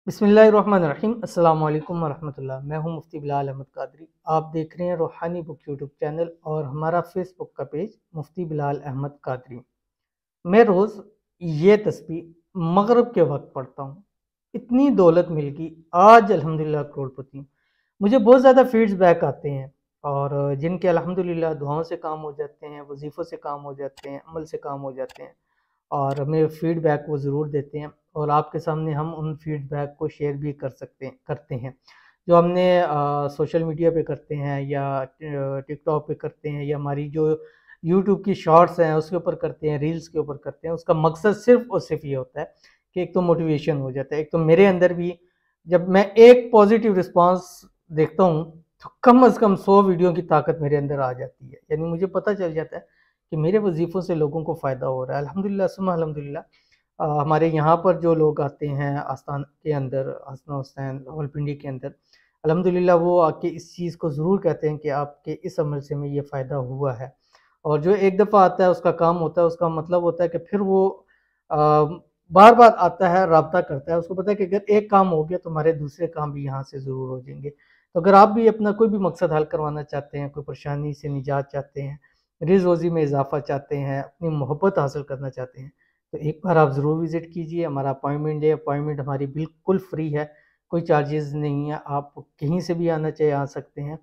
बिस्मिल्लाहिर्रहमानिर्रहीम। अस्सलाम वालेकुम वरहमतुल्लाह। मैं हूं मुफ्ती बिलाल अहमद कादरी। आप देख रहे हैं रूहानी बुक यूट्यूब चैनल और हमारा फेसबुक का पेज मुफ्ती बिलाल अहमद कादरी। मैं रोज़ ये तस्बीह मगरिब के वक्त पढ़ता हूँ। इतनी दौलत मिल गई, आज अल्हम्दुलिल्लाह करोड़पति हूँ। मुझे बहुत ज़्यादा फीडबैक आते हैं और जिनके अल्हम्दुलिल्लाह दुआओं से काम हो जाते हैं, वजीफ़ों से काम हो जाते हैं, अमल से काम हो जाते हैं और हमें फीडबैक वो ज़रूर देते हैं और आपके सामने हम उन फीडबैक को शेयर भी करते हैं जो हमने सोशल मीडिया पे करते हैं या टिकटॉक पे करते हैं या हमारी जो यूट्यूब की शॉर्ट्स हैं उसके ऊपर करते हैं, रील्स के ऊपर करते हैं। उसका मकसद सिर्फ और सिर्फ ये होता है कि एक तो मोटिवेशन हो जाता है, एक तो मेरे अंदर भी जब मैं एक पॉजिटिव रिस्पांस देखता हूँ तो कम से कम 100 वीडियो की ताकत मेरे अंदर आ जाती है। यानी मुझे पता चल जाता है कि मेरे वजीफ़ों से लोगों को फ़ायदा हो रहा है। अल्हम्दुलिल्लाह सुम्मा अल्हम्दुलिल्लाह। हमारे यहाँ पर जो लोग आते हैं आस्थान के अंदर, आस्था हुसैन रावलपिंडी के अंदर, अल्हम्दुलिल्लाह वो आके इस चीज़ को ज़रूर कहते हैं कि आपके इस अमल से हमें ये फ़ायदा हुआ है। और जो एक दफ़ा आता है उसका काम होता है, उसका मतलब होता है कि फिर वो बार बार आता है, राब्ता करता है। उसको पता है कि अगर एक काम हो गया तो हमारे दूसरे काम भी यहाँ से ज़रूर हो जाएंगे। तो अगर आप भी अपना कोई भी मकसद हल करवाना चाहते हैं, कोई परेशानी से निजात चाहते हैं, रिज़ रोज़ी में इजाफ़ा चाहते हैं, अपनी मोहब्बत हासिल करना चाहते हैं, तो एक बार आप ज़रूर विज़िट कीजिए। हमारा अपॉइंटमेंट है, अपॉइंटमेंट हमारी बिल्कुल फ्री है, कोई चार्जेस नहीं है। आप कहीं से भी आना चाहे आ सकते हैं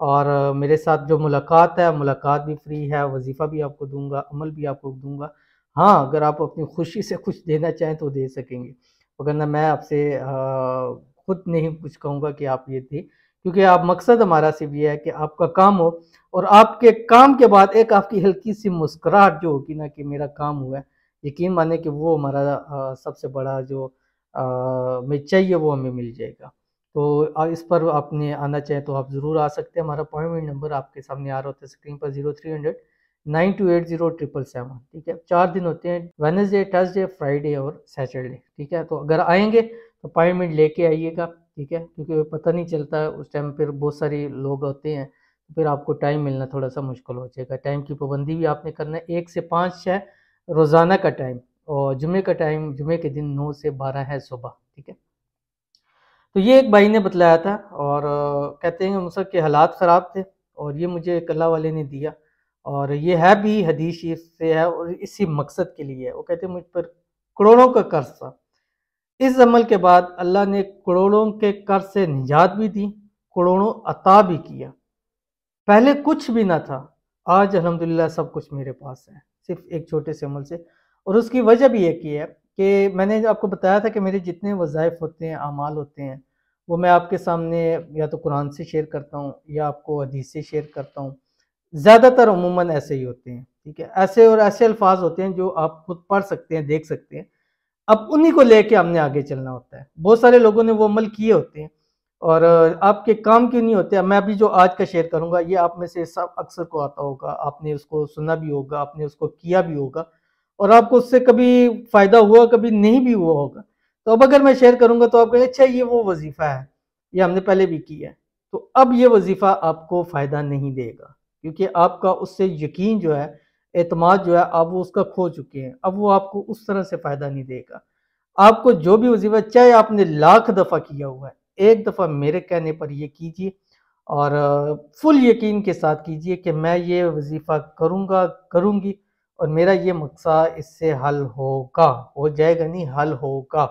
और मेरे साथ जो मुलाकात है, मुलाकात भी फ्री है, वजीफ़ा भी आपको दूँगा, अमल भी आपको दूँगा। हाँ, अगर आप अपनी खुशी से कुछ देना चाहें तो दे सकेंगे, वरना मैं आपसे खुद नहीं कुछ कहूँगा कि आप ये दें, क्योंकि आप मकसद हमारा सिर्फ़ ये है कि आपका काम हो और आपके काम के बाद एक आपकी हल्की सी मुस्कुराहट जो होगी ना कि मेरा काम हुआ है, यकीन माने कि वो हमारा सबसे बड़ा जो हमें चाहिए वो हमें मिल जाएगा। तो इस पर आपने आना चाहे तो आप ज़रूर आ सकते हैं। हमारा अपॉइंटमेंट नंबर आपके सामने आ रहा होता है स्क्रीन पर, 0300 9280 777। ठीक है, 4 दिन होते हैं, वेडनेसडे, थर्सडे, फ्राइडे और सैटरडे। ठीक है, तो अगर आएंगे तो अपॉइंटमेंट लेके आइएगा। ठीक है, क्योंकि पता नहीं चलता उस टाइम फिर बहुत सारे लोग होते हैं, फिर आपको टाइम मिलना थोड़ा सा मुश्किल हो जाएगा। टाइम की पाबंदी भी आपने करना है, 1 से 5 है रोज़ाना का टाइम और जुमे का टाइम, जुमे के दिन 9 से 12 है सुबह। ठीक है, तो ये एक भाई ने बतलाया था और कहते हैं मुझसे के हालात ख़राब थे और ये मुझे एक अल्लाह वाले ने दिया और ये है भी हदीस शरीफ से है और इसी मकसद के लिए है। वो कहते हैं मुझ पर करोड़ों का कर्ज था, इस अमल के बाद अल्लाह ने करोड़ों के कर्ज से निजात भी दी, करोड़ों अता भी किया। पहले कुछ भी ना था, आज अल्हम्दुलिल्लाह सब कुछ मेरे पास है, सिर्फ एक छोटे से अमल से। और उसकी वजह भी एक ही है कि मैंने जो आपको बताया था कि मेरे जितने वज़ाइफ होते हैं, अमाल होते हैं, वो मैं आपके सामने या तो कुरान से शेयर करता हूँ या आपको हदीस से शेयर करता हूँ। ज़्यादातर अमूमन ऐसे ही होते हैं। ठीक है, ऐसे और ऐसे अल्फाज होते हैं जो आप खुद पढ़ सकते हैं, देख सकते हैं। अब उन्हीं को लेके हमने आगे चलना होता है। बहुत सारे लोगों ने वो अमल किए होते हैं और आपके काम क्यों नहीं होते। मैं अभी जो आज का शेयर करूंगा ये आप में से सब अक्सर को आता होगा, आपने उसको सुना भी होगा, आपने उसको किया भी होगा और आपको उससे कभी फायदा हुआ, कभी नहीं भी हुआ होगा। तो अब अगर मैं शेयर करूंगा तो आप कहेंगे अच्छा ये वो वजीफा है, ये हमने पहले भी किया है। तो अब ये वजीफा आपको फायदा नहीं देगा, क्योंकि आपका उससे यकीन जो है, एतमाद जो है, आप वो उसका खो चुके हैं। अब वो आपको उस तरह से फायदा नहीं देगा। आपको जो भी वजीफा, चाहे आपने लाख दफ़ा किया हुआ है, एक दफ़ा मेरे कहने पर ये कीजिए और फुल यकीन के साथ कीजिए कि मैं ये वजीफ़ा करूँगा, करूँगी और मेरा ये मकसद इससे हल होगा, हो जाएगा नहीं, हल होगा।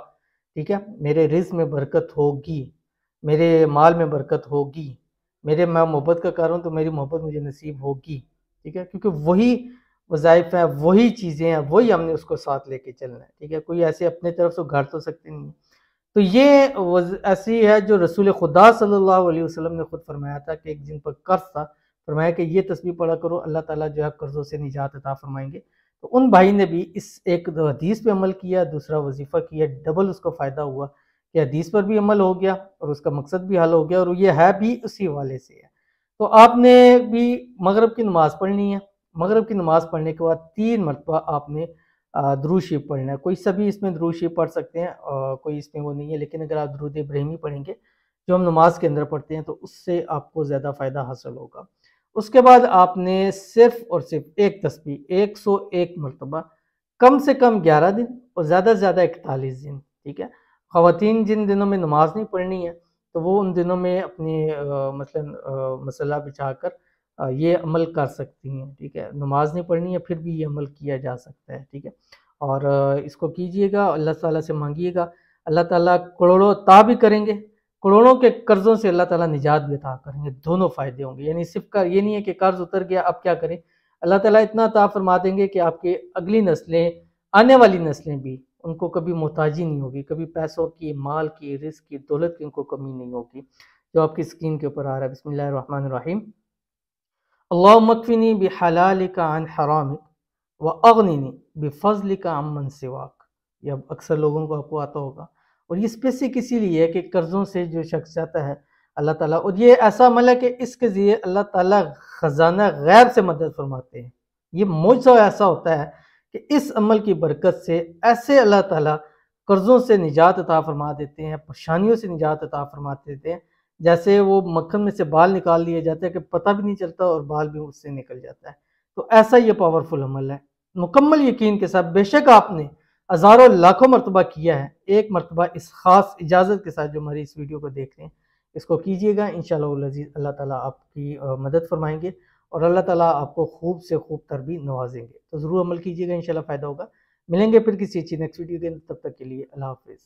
ठीक है, मेरे रिज़्क में बरकत होगी, मेरे माल में बरकत होगी, मैं मोहब्बत का कारण हूँ तो मेरी मोहब्बत मुझे नसीब होगी। ठीक है, क्योंकि वही वज़ाइफ़ हैं, वही चीज़ें हैं, वही हमने उसको साथ लेके चलना है। ठीक है, कोई ऐसे अपने तरफ से उघाड़ तो सकते नहीं है। तो ये ऐसी है जो रसूल खुदा सल्लल्लाहु अलैहि वसल्लम ने खुद फरमाया था कि एक जिन पर कर्ज था, फरमाया कि ये तस्बीह पढ़ा करो, अल्लाह ताला जो है कर्ज़ों से निजात अता फरमाएंगे। तो उन भाई ने भी इस एक हदीस पे अमल किया, दूसरा वजीफ़ा किया, डबल उसको फ़ायदा हुआ कि हदीस पर भी अमल हो गया और उसका मकसद भी हल हो गया और ये है भी उसी वाले से है। तो आपने भी मगरिब की नमाज़ पढ़नी है। मगरिब की नमाज़ पढ़ने के बाद 3 मरतबा आपने दुरूद शरीफ पढ़ना है। कोई सभी इसमें दुरूद शरीफ पढ़ सकते हैं, कोई इसमें वो नहीं है, लेकिन अगर आप दुरूद इब्राहिमी पढ़ेंगे जो हम नमाज के अंदर पढ़ते हैं तो उससे आपको ज़्यादा फ़ायदा हासिल होगा। उसके बाद आपने सिर्फ और सिर्फ एक तस्बीह 101 मरतबा, कम से कम 11 दिन और ज़्यादा से ज़्यादा 41 दिन। ठीक है, خواتین جن دنوں میں نماز نہیں پڑھنی ہے تو وہ ان دنوں میں اپنی مثلا مسلح بچھا کر یہ عمل کر سکتی ہیں، ٹھیک ہے، نماز نہیں پڑھنی ہے پھر بھی یہ عمل کیا جا سکتا ہے، ٹھیک ہے، اور اس کو کیجئے گا، اللہ تعالیٰ سے مانگیے گا، اللہ تعالیٰ کروڑوں عطا بھی کریں گے، کروڑوں کے قرضوں سے اللہ تعالیٰ نجات بھی عطا کریں گے، دونوں فائدے ہوں گے، یعنی صرف یہ نہیں ہے کہ قرض اتر گیا اب کیا کریں، اللہ تعالیٰ اتنا عطا فرما دیں گے کہ آپ کی اگلی نسلیں، آنے والی نسلیں بھی ان کو کبھی محتاجی نہیں ہوگی، کبھی پیسوں کی، مال کی، رزق کی، دولت کی ان کو کمی نہیں ہوگی، جو آپ کی اسکرین کے اوپر آ رہا ہے۔ بسم اللہ الرحمن الرحیم۔ اللہم اکفنی بحلالک عن حرامک واغننی بفضلک عمن سواک۔ یہ اب اکثر لوگوں کو آپ کو آتا ہوگا، اور یہ اسپیسیفک اسی لیے ہے کہ قرضوں سے جو شخص جاتا ہے اللہ تعالیٰ، اور یہ ایسا عمل ہے کہ اس کے ذریعے اللہ تعالیٰ خزانہ غیب سے مدد فرماتے ہیں۔ یہ معجزہ ایسا ہوتا ہے کہ اس عمل کی برکت سے ایسے اللہ تعالیٰ قرضوں سے نجات عطا فرما دیتے ہیں، پریشانیوں سے نجات عطا فرما دیتے ہیں، جیسے وہ مکھن میں سے بال نکال لیے جاتے ہیں کہ پتہ بھی نہیں چلتا اور بال بھی اس سے نکل جاتا ہے۔ تو ایسا یہ پاورفل عمل ہے، مکمل یقین کے ساتھ، بے شک آپ نے ہزاروں لاکھوں مرتبہ کیا ہے، ایک مرتبہ اس خاص اجازت کے ساتھ جو ہماری اس ویڈیو کو دیکھ رہے ہیں اس کو کیجئے گا، انشاءاللہ العزیز اللہ تعالیٰ آپ کی مدد فرمائیں گے اور اللہ تعالیٰ آپ کو خوب سے خوب تر بھی نوازیں گے۔ تو ضرور عمل کیجئے گا، انشاءاللہ فائدہ ہوگا۔ ملیں گے پھر کسی اچھی نیکسٹ ویڈیو کے، تب تک کے لیے اللہ حافظ۔